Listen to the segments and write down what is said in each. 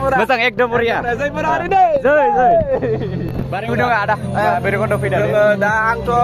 Mozzang ekdom meriah. Zai berani deh. Zai. Bareng udah enggak ada. Baru kondo video. Da ang to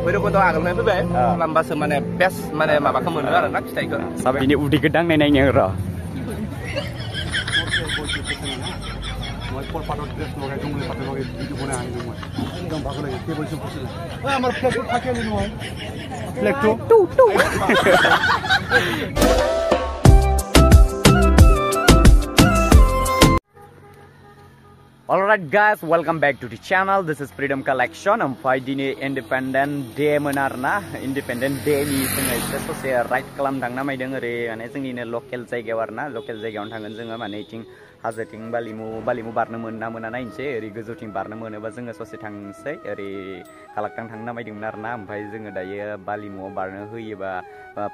baru kondo agalnya be. Lamba semane best mane mabaka mono arena फिथाइखौ. Sampai ini udah gedang neneknya ro. Pol patot dress logai dungli patot logai video bone ani dungli एकदम भागो लगे table से पुछ ओए हमर flag फाके नि नो फ्लैग टू Alright guys, welcome back to the channel. This is Freedom Collection. Ampai dini Independent Day menarna. Independent Day ni जोङो एसे ससे राइड खालामदांना मायदों ओरै माने जोंनिनो लकेल जायगायाव आरोना लकेल जायगायावनो थांगोन जोङो माने इथिं हाजोथिं बालिमु बारनो मोना नायनोसै ओरै गोजौथिं बारनो मोनोबा जोङो ससे थांसै ओरै कालाक्टां थांनो नामायदोंमोन आरोना ओमफ्राय जोङो दायो बालिमुआव बारनो होयोबा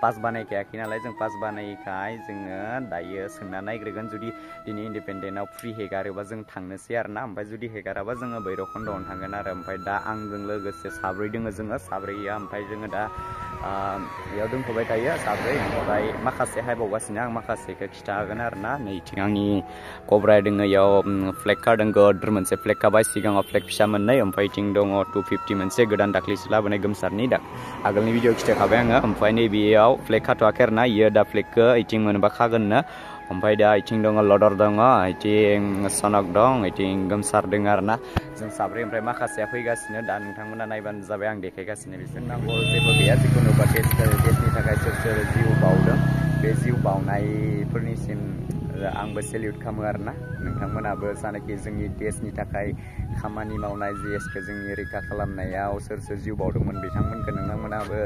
पास बानायखायाखै नालाय जों पास बानायखाय जोङो दायो सोंना नायग्रोगोन जुदि दिनै इन्डिपेन्डेन्टआव फ्रि हेगारोबा जों थांनोसै आरोना ओमफ्राय जुदि हेगाराबा जोङो भैरबखुन्दआवनो थांगोन आरो ओमफ्राय दा आंजों लोगोसे साब्रै दोङो जोङो साब्रैया ओमफ्राय जोङो दा बेयाव दोनथ'बाय थायो साब्रै ओमफ्राय माखासे हायबावगासिनो आं माखासेखौ खिथागोन आरोना नैथिं आंनि कब्राया दोङो इयाव फ्लेग कार दङ गोदोर मोनसे फ्लेग खाबाय सिगाङाव फ्लेग फिसा मोननै ओमफ्राय इथिं दङ 250 मोनसे गोदान दाख्लैसो लाबोनाय गोमसारनि दा आगोलनि भिडिअ खिथाखाबाय आङो ओमफ्राय नैबेयाव फ्लेग खाथ'वाखै आरोना इयो दा फ्लेगखौ इथिं मोनोबा खागोननो ओमफ्राय दा इथिं दङ लदर दङ इथिं सनक दं इथिं गोमसार दङ आरोना जों साब्रै ओमफ्राय माखासेया फैगासिनो दा नोंथांमोना नायबानो जाबाय आं देखायगासिनो बिसोर नांगौ जेबो गैया जिखुनु बा देशनि थाखाय सोर सोर जिउ बावदों बे जिउ बावनायफोरनिसिम आंबो सेल्युट खालामो आरोना नोंथांमोनाबो जानाखि जोंनि देशनि थाखाय खामानि मावनाय देशखौ जोंनि रैखा खालामनायाव सोर सोर जिउ बावदोंमोन बिथांमोनखौ नोंथांमोनाबो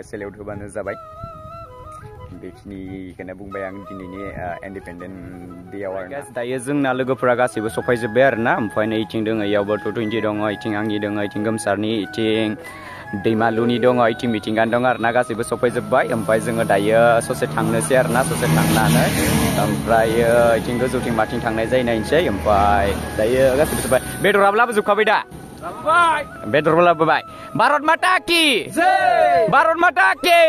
सेल्युट होबानो जाबाय बेखिनिखौनो बुंबाय आं दिनैनि इन्डिपेन्डेन्ट डेआव आरो दायो जोंना लोगोफोरा गासैबो सफायजोब्बाय आरोना ओमफ्राय नै इथिं दङ इयावबो 220 दङ इथिं आंनि दङ इथिं गोमसारनि इथिं दैमालुनि दङ इथिं मिथिंगानि दङ आरोना गासैबो सफायजोब्बाय ओमफ्राय जोङो दायो ससे थांनोसै आरोना ससे थांनानै ओमफ्राय इथिं गोजौथिं माथिं थांनाय जायो नायनोसै ओमफ्राय दायो गासैबो जोब्बाय बेदराबो लाबोजोबखाबाय दा बेदरबो लाबोबाय भारत माता की भारत माता की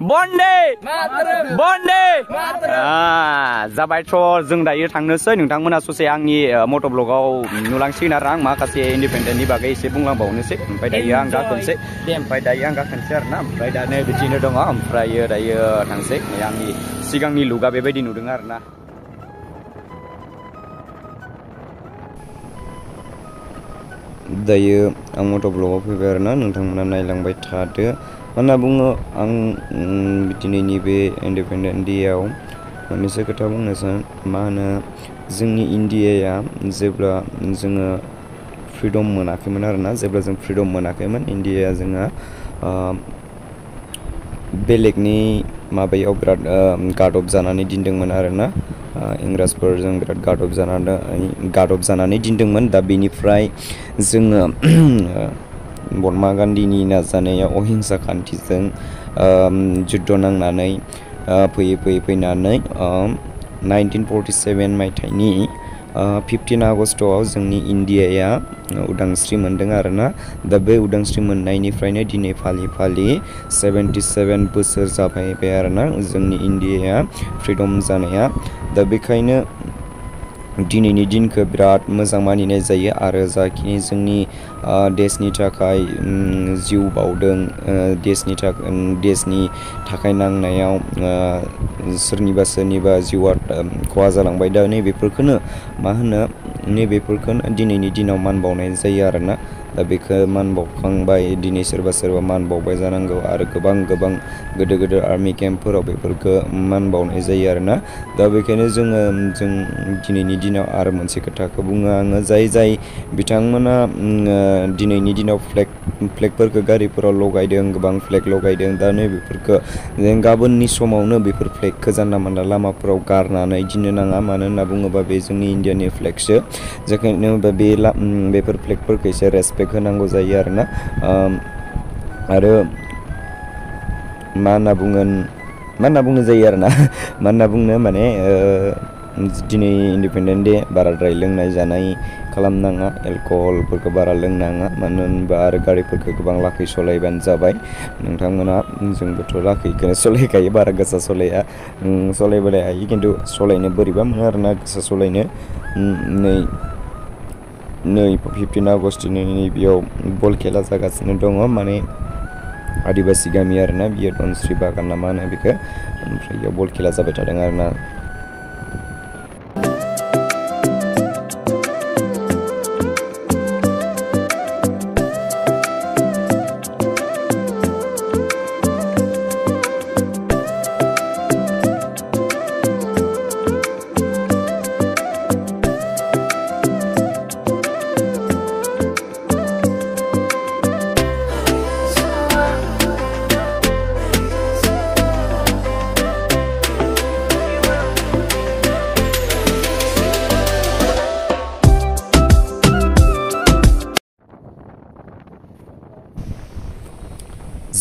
बन्दे बन्दे जाबायथ' जों दायो थांनोसै नोंथांमोना ससे आंनि मट' ब्लगाव नुलांसिगोन आरो आं माखासे इन्डिपेन्डेन्टनि बागै एसे बुंलांबावनोसै ओमफ्राय दायो आं गाखोनोसै ओमफ्राय दायो आं गाखोनोसै आरोना ओमफ्राय दा नै बिदिनो दङ ओमफ्राय दायो थांसै आंनि सिगांनि लुगा बेबायदि नुदों आरोना दायो आं मट' ब्लगाव फैबाय आरोना नोंथांमोना नायलांबाय थादो मानो बुङो आं दिनैनि बे इन्डिपेन्डेन्ट डेआव मोननैसो खोथा बुंनो सानो मा होनो जोंनि इन्डियाया जेब्ला जोङो फ्रिडम मोनाखैमोन आरोना जेब्ला जों फ्रिडम मोनाखैमोन इन्डियाया जोंहा बेलेगनि माबायाव बिराद गादब जानानै दोनदोंमोन आरोना इंराजफोरजों बिराद गादब जानानै दोनदोंमोन दा बेनिफ्राय जोङो महात्मा गान्धीनि नाजानायाव अहिंसा खान्थिजों जुद्ध नांनानै फैनानै 1947 मायथाइनि 15 आगस्टआव जोंनि इन्डियाया उदांस्रि मोनदों आरोना दा बे उदांस्रि मोननायनिफ्रायनो दिनै फालि 77 बोसोर जाबाय आरोना जोंनि इन्डियाया फ्रिडम जानाया दा बेखायनो दिनैनि दिनखौ बिराद मोजां मानिनाय जायो आरो जाखिनि जोंनि देशनि थाखाय जिउ बावदों देशनि थाखाय नांनायाव सोरनिबा जिउआ खहा जालांबाय दा नैबेफोरखौनो मा होनो नैबेफोरखौनो दिनैनि दिनाव मान बावनाय जायो आरोना दा बेखौ मान बावखांबाय दिनै सोरबा मान बावबाय जानांगौ आरो गोबां गोदोर आर्मि केम्पफोराव बेफोरखौ मान बावनाय जायो आरोना दा बेखायनो जों दिनैनि दिनाव आरो मोनसे खोथाखौ बुङो आङो जाय बिथांमोना दिनैनि दिनाव फ्लेगफोरखौ गारिफोराव लगायदों गोबां फ्लेग लगायदों दा नैबेफोरखौ जों गाबोननि समावनो बेफोर फ्लेगखौ जानला मानला लामाफोराव गारनानै दोननो नाङा मानो होनना बुङोबा बे जोंनि इन्डियानि फ्लेगसो जेखायनो बेफोर फ्लेगफोरखौ एसे रेसपेक्ट होनांगौ जायो आरोना आरो मा होनना बुंनो जायो आरोना मा होनना बुंनो माने दिनै इन्डिपेन्डेन्ट डे बाराद्राय लोंनाय जानाय खालामनाङा एलकहलफोरखौ बारा लोंनाङा मानो होनबा आरो गारिफोरखौ गोबां लाखै सालायबानो जाबाय नोंथांमोना जोंबोथ' लाखैखौनो सालायखायो बारा गोसा सालाया सालायबालाय हायो खिन्थु सालायनो बोरैबा मोनो आरोना गोसा सालायनो नै 15 आगस्टनि बेयाव बल खेला जागासिनो दङ माने आदिबासि गामि आरोना बियो धनस्रि बागान ना मा होनो बेखौ ओमफ्राय बेयाव बल खेला जाबाय थादों आरोना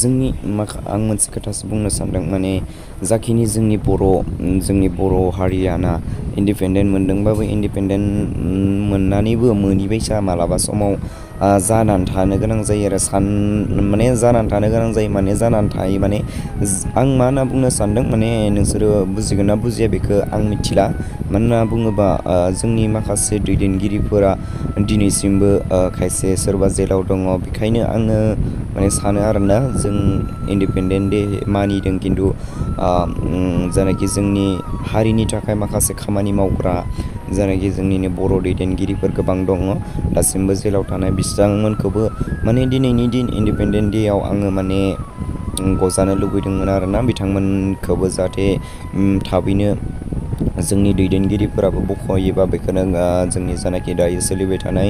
जोंनि आं मोनसे खोथासो बुंनो सानदों माने जाखिनि जोंनि बर' हारियाना इन्डिपेन्डेन्ट मोनदोंबाबो इन्डिपेन्डेन्ट मोननानैबो मोनिबायसा मालाबा समाव जानानै थानो गोनां जायो आरो माने जानानै थानो गोनां जायो माने जानानै थायो माने आं मा होनना बुंनो सानदों माने नोंसोरो बुजिगोन ना बुजिया बेखौ आं मिथिला मानो होनना बुङोबा जोंनि माखासे दैदेनगिरिफोरा दिनैसिमबो खायसे सोरबा जेलाव दङ बेखायनो आङो माने सानो आरोना जों इन्डिपेन्डेन्ट डे मानिदों खिन्थु जायनाखि जोंनि हारिनि थाखाय माखासे खामानि मावग्रा जायनाखि जोंनिनो बर' दैदेनगिरिफोर गोबां दङ दासिमबो जेलाव थानाय बिथांमोनखौबो माने दिनैनि दिन इन्डिपेन्डेन्ट डेआव आङो माने गजानो लुबैदोंमोन आरोना बिथांमोनखौबो जाहाथे थाबैनो जोंनि दैदेनगिरिफोराबो बख'योबा बेखौनो जोंनि जायनाखि दायो सोलिबाय थानाय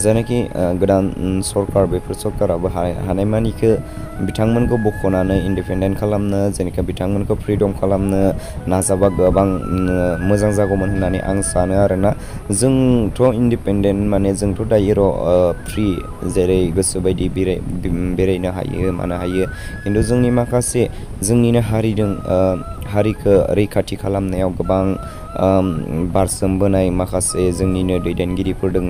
जायनाखि गोदान सरकार बेफोर सरकाराबो हानायमानिखौ बिथांमोनखौ बख'नानै इन्डिपेन्डेन्ट खालामनो जेनेखा बिथांमोनखौ फ्रिदम खालामनो नाजाबा गोबां मोजां जागौमोन होननानै आं सानो आरोना जोंथ' इन्डिपेन्डेन्ट माने जोंथ' दायो फ्रि जेरै गोसोबायदि बेरायनो हायो मानो हायो खिन्थु जोंनि माखासे जोंनिनो हारिखौ रैखाथि खालामनायाव गोबां बारसोमबोनाय माखासे जोंनिनो दैदेनगिरिफोर दङ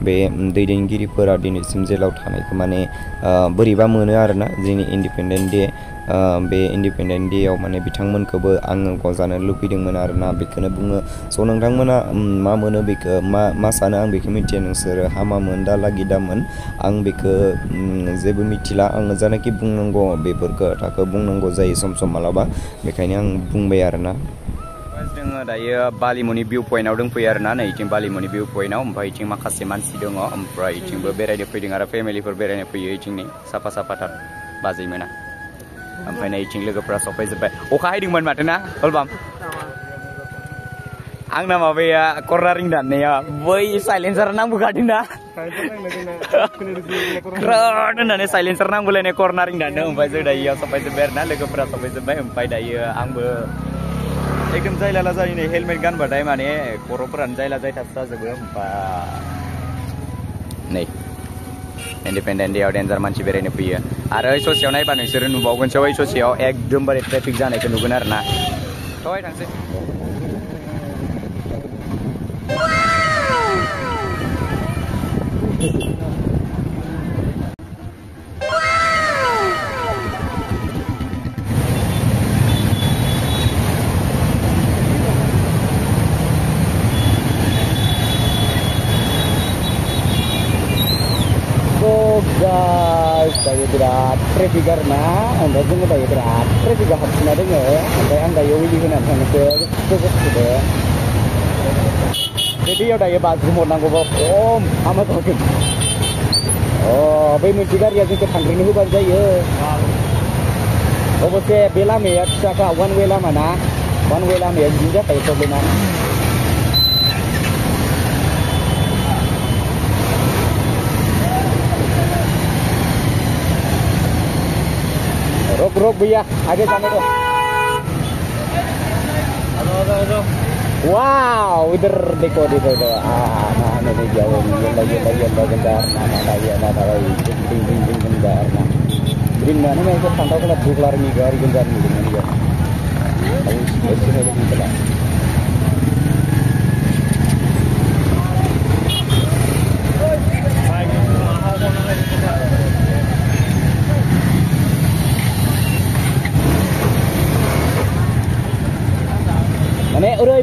बे दैदेनगिरिफोरा दिनैसिम जेलाव थानायखौ माने बोरैबा मोनो आरोना जोंनि इन्डिपेन्डेन्ट डे बे इन्डिपेन्डेन्ट डेआव माने बिथांमोनखौबो आङो गजानो लुबैदोंमोन आरोना बेखौनो बुङो स' नोंथांमोना मा मोनो बेखौ मा सानो आं बेखौ मिथिया नोंसोरो हामामोन दालागि दामोन आं बेखौ जेबो मिथिला आङो जानाखि बुंनांगौ बेफोर खोथाखौ बुंनांगौ जायो सम सम मालाबा बेखायनो आं बुंबाय आरोना जोङो दायो बालिमुनि भिउ पइन्टआव दंफैयो आरोना नै इथिं बालिमुनि भिउ पइन्टआव ओमफ्राय इथिं माखासे मानसि दङ ओमफ्राय इथिंबो बेरायनो फैदों आरो फेमिलिफोर बेरायनो फैयो इथिंनि साफा साफाथार बाजै मोना ओमफ्राय नै इथिं लोगोफोरा सफैजोब्बाय अखा हायदोंमोन माथो ना हलबाम आंना माबाया कर्नारिं दाननाया बै साइलेन्सार नांबोखादों ना क्रद होननानै साइलेन्सार नांबोलायनाय कर्नारिं दानदों ओमफ्राय जों दायो सफैजोब्बाय आरोना लोगोफोरा सफैजोब्बाय ओमफ्राय दायो आंबो एकदम जायला जायो हेलमेट गानबाथाय माने खर'फोरानो जायला जायथासो जाजोबो ओमफ्राय नै इन्डिपेन्डेन्ट डेआव डेन्जार मानसि बेरायनो फैयो आरो ओइ ससेयाव नायबा नोंसोरो नुबावगोन ओइ ससेयाव एकदमबारे ट्रेफिक जानायखौ नुगोन आरोना थय थांसै guys, dayo birat traffic karena anda juga dayo birat traffic habisnya denge anda anda yo willy kan anda ke sudah jadi ya dayo bathroom mau nanggo om amat oke oh बै मोनसे गारिया जोंखौ थांग्रोनो होबानो जायो अबसे बे लामाया फिसाखा वान वे लामा ना वान वे लामाया बिदि जाखायो प्रब्लेमा रोक भैया आगे जाने दो हेलो वाव इधर देखो nah ini jauh lagi bentar nah ding bentar nah green mana nih saya pantau kalau bukan nih gari bentar nih dengan dia harus bersih lagi bentar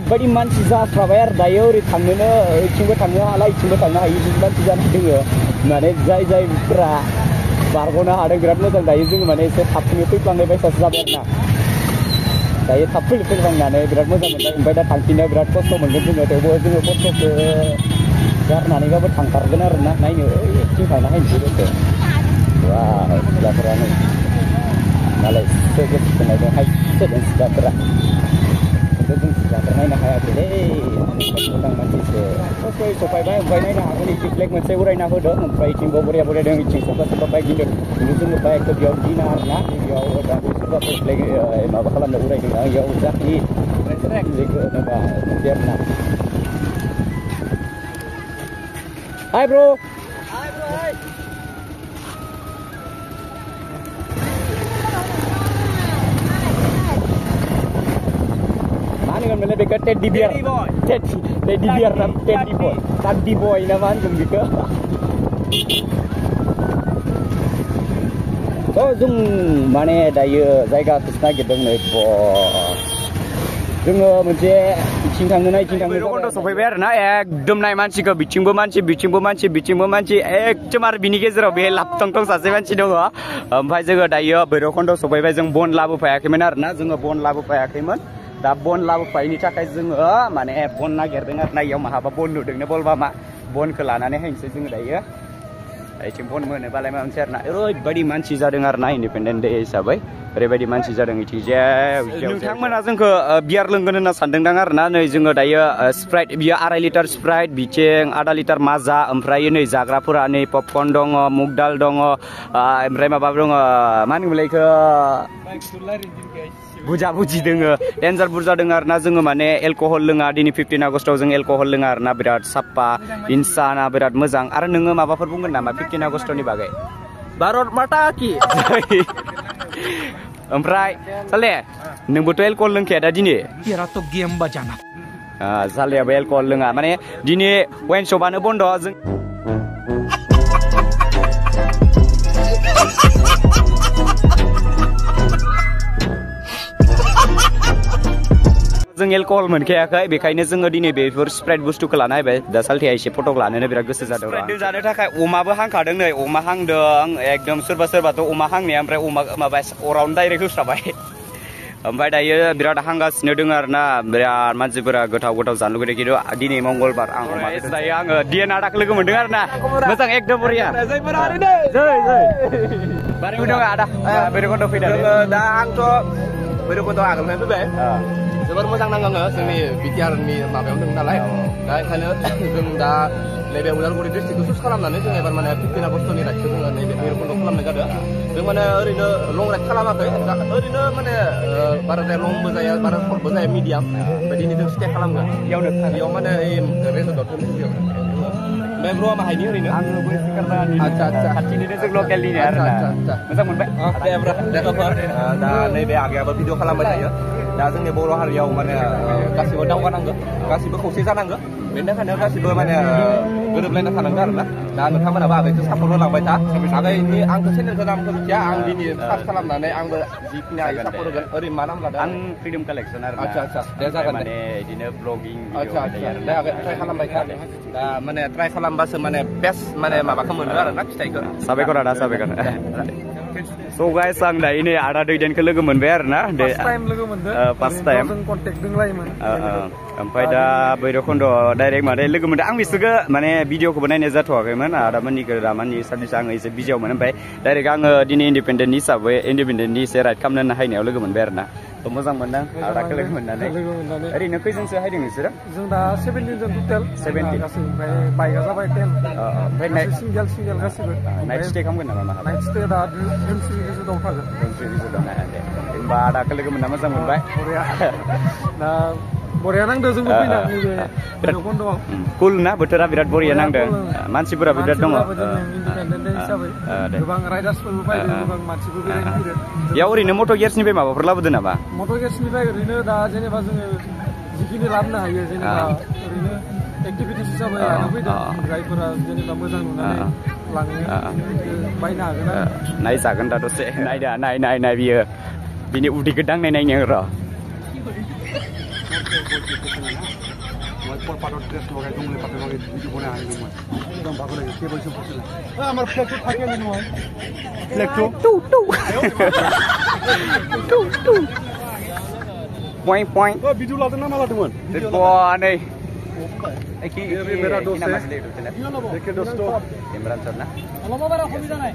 ओरैबायदि मानसि जास्राबाय आरो दायो ओरै थांनोनो ओइथिंबो थांनो हाला इथिंबो थांनो हायि बिदि मानसि जाना दोङो माने जायफोरा बारग'नो हादों बिराद मोजां दायो जोङो माने एसे थाबनो फैफ्लांनाय बायसासो जाबाय आरोना दायो थाब फैफ्लांनानै बिराद मोजां मोनबाय ओमफ्राय दा थांफिननो बिराद खस्थ' मोनगोन जोङो थेवबो जोङो खस्थ'खौ गारनानैबाबो थांथारगोन आरोना नायनो ओइथिं थांना हायनोसै दसे वाव सिख्लाफोरानो मालाय गोसो नायदों हायसोदों सिख्लाफोरा खिन्थु जों सिख्लाफोर नायनो हायाखैलै मोजां मानसिसो ससे सफायबाय ओमफ्राय नायनो हागोन इथिं फ्लेग मोनसे उरायना होदों ओमफ्राय इथिंबो बरिया बरियादों इथिं सोरबा बाइक गिदों खिन्थु जोङो बाइकखौ बेयाव गिना आरोना बेयाव दा सोरबाफोर फ्लेग माबा खालामनो उरायदों आं बेयाव जाखि बेखौ होनोबा बिदि आरोना हाय ब्र' Namanya beka teddy bear, teddy bear nam teddy boy nama anjing gitu. So जों माने दायो जायगा खुसना गिरदों नै जोङो मोनसे बिथिं थांनो भैरबकुन्द सफैबाय आरोना एकदम नाय मानसिखौ बिथिंबो मानसि एकदम आरो बिनि गेजेराव बे लाबथंथं सासे मानसि दङ ओमफ्राय जोङो दायो भैरबकुन्द सफैबाय जों बन लाबोफायाखैमोन आरोना जोङो बन लाबोफायाखैमोन दा बन लाबोफायैनि थाखाय जोङो माने बन नागिरदों आरोना इयाव माहाबा बन नुदोंनो बलबामा बनखौ लानानै हायनोसै जोङो दायो इथिं बन मोनोबालाय माबा मोनसे आरोना ओरैबायदि मानसि जादों आरोना इन्डिपेन्डेन्ट डे हिसाबै ओरैबायदि मानसि जादों इथिंजाय नोंथांमोना जोंखौ बियार लोंगोन होनना सानदोंदां आरोना नै जोङो दायो स्प्राइट बियो 2.5 लिटार स्प्राइट बिथिं 0.5 लिटार माजा ओमफ्राय नै जाग्राफोरा नै पपकर्न दङ मुग दाल दङ ओमफ्राय माबा दङ मा होनोमोनलाय इखो बुजा बुजि दोङो डेन्जार बुरजा दोङो आरोना जोङो माने एलकहल लोङा दिनै 15 आगस्टआव जों एलकहल लोङा आरोना बिराद साफा इनसाना बिराद मोजां आरो नोङो माबाफोर बुंगोन नामा 15 आगस्टनि बागै Barot mata ki ओमफ्राय साले नोंबोथ' एलकहल लोंखाया दा दिनै Kira tuh game bajana. सालेयाबो एलकहल लोङा माने दिनै वाइन शपआनो बन्द जों जों एलकहल मोनखायाखै बेखायनो जोङो दिनै बेफोर स्प्राइट बुस्थुखौ लाना फैबाय दा सालथेया एसे फटक लानोनो बिराद गोसो जादों स्प्राइट जानो थाखाय अमाबो हांखादों नै अमा हांदों एकदम सोरबाथ' अमा हांनाया ओमफ्राय अमा माबा अरावनो डाइरेक्ट होस्राबाय ओमफ्राय दायो बिराद हांगासिनो दङ आरोना बिराद मानसिफोरा गोथाव जानो लुगैदों खिन्थु दिनै मंगलबार आं अमा दायो आङो डिएन आदाखौ लोगो मोनदों आरोना मोजां एकदम बरिया जै बारै दङ आदा भैरबकुन्द फैदों दा आंथ' भैरबकुन्द आगोलनिफ्राय फैबाय जोबोर मोजां नाङो आङो जोंनि बिटिआरनि माबायाव दङ नालाय दा ओंखायनो जों दा नैबे उदालगुरि डिस्ट्रिक्टखौ चुज खालामनानै जों एबार माने 15 आगस्टनि राइडखौ जोङो नैबे भैरबकुन्द खालामनाय जादों जों माने ओरैनो लं राइड खालामाखै ओरैनो माने बाराद्राय लंबो जाया बारा सर्टबो जाया मिडियाम ओमफ्राय दिनै जों स्टे खालामगोन बेयाव माने रेजर्टआव दोनहैयो ओमफ्राय ब्र'आ बाहायनि ओरैनो आङो आदसा खाथिनिनो जों लकेलनिनो आरोना मोजां मोनबाय दा नैबे आगैयाबो भिडिअ खालामबाय थायो दा जोंनि बर' हारियाव माने गासिबो दावगानांगौ गासिबो खौसे जानांगौ बेनि थाखायनो गासिबो माने गोरोबलायना थानांगौ आरोना दा नोंथांमोनाबो आगैखौ सापर्ट होलांबाय था आगैनि आंथ' चेनेलखौ नामखौ मिथिया आं दिनै सार्च खालामनानै आंबो जिखिनि हायो सापर्ट होगोन ओरै मा नाम लादों आं फ्रिडम कालेक्सन आरो आदसा दे जागोन माने बिदिनो ब्लगिं आदसा दे आगै ट्राइ खालामबाय था दा माने ट्राइ खालामबासो माने बेस्ट माने माबाखौ मोनो आरोना फिथाइखौ साबायखर आदा साबायखर स' गाइस आं दायो नै आदा दैदेनखौ लोगो मोनबाय आरोना फार्स्ट टाइम ओमफ्राय दा भैरबकुन्द डाइरेक्ट माने लोगो मोनदों आं बिसोरखौ माने भिडिअखौबो नायनाय जाथ'वाखैमोन आदामोननिखौ दामानि सारनिसो आङो एसे बिजियावमोन ओमफ्राय डाइरेक्ट आङो दिनै इन्डिपेन्डेन्ट हिसाबै इन्डिपेन्डेन्टनि एसे राइड खालामनो हायनायाव लोगो मोनबाय आरोना थ' मोजां मोनदों आदाखौ लोगो मोननानै ओरैनो खैजोनसो हायदों नोंसोरो जों दा 17 जन टटेल 17 गासैबो ओमफ्य बाइकआ जाबाय 10 ओमफ्राय सिंगेल गासैबो नाइट स्टे खालामगोन नामा माहा नाइट स्टे दा दोनस्रि रिजर्टआव थागोन दे होमबा आदाखौ लोगो मोनना मोजां मोनबाय दा बरिया नांदों जोंबो फैना नैबे भैरबकुन्दआव कुल ना बोथोरा बिराद बरिया नांदों मानसिफोरा बिराद दङ इन्डिपेन्डेन्ट हिसाबै गोबां राइडार्सफोरबो फैदों गोबां मानसिबो बेरायनो फैदों बेयाव ओरैनो मट' गियार्सनिफ्राय माबाफोर लाबोदों नामा मट' गियार्सनिफ्राय ओरैनो दा जेनेबा जोङो जिखिनि लाबोनो हायो जेनेबा ओरैनो एक्टिभिटिस हिसाबै लाना फैदों जायफोरा जेनेबा मोजां नुनानै लाङो बायनो हागोन आरो नायजागोन दा दसे नायदा नाय बियो बिनि उदैखौ दांनाय नायनो र' মই কলপাতৰ ড্ৰেছ লগাই জংঘলী পাতৰ লগাই ভিডিঅ' বনাই আনিলোঁ মই একদম ভাগ লাগে কে পইচা পইছিলে আমাৰ ফ্লেগটো থাকে নহয় ফ্লেগটো Point. ভিডিঅ' লাতে না মালা তোমার Nih. Iki मेरा दोस्त nama है asli itu channel. देखिए दोस्तों Imran Sir na. অলপ অসুবিধা নাই